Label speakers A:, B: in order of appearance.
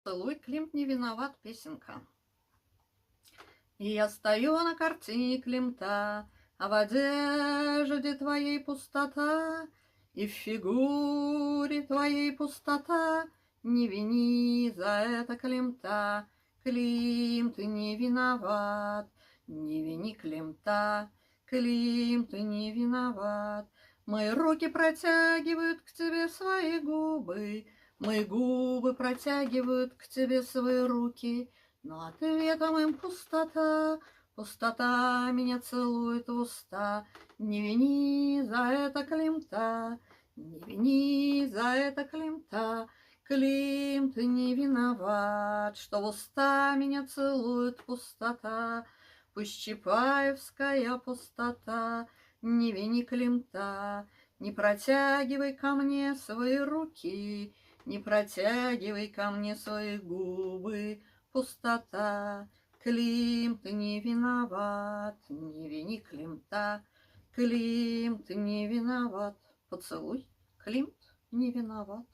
A: Поцелуй, Климт не виноват, песенка. И я стою на картине Климта, а в одежде твоей пустота, и в фигуре твоей пустота. Не вини за это Климта, Климт не виноват. Не вини Климта, Климт не виноват. Мои руки протягивают к тебе свои губы, мои губы протягивают к тебе свои руки, но ответом им пустота. Пустота меня целует в уста. Не вини за это Климта, не вини за это Климта. Климт не виноват, что в уста меня целует пустота. Пусть Чапаевская пустота. Не вини Климта, не протягивай ко мне свои руки, не протягивай ко мне свои губы. Пустота. Климт не виноват, не вини Климта. Климт не виноват. Поцелуй, Климт не виноват.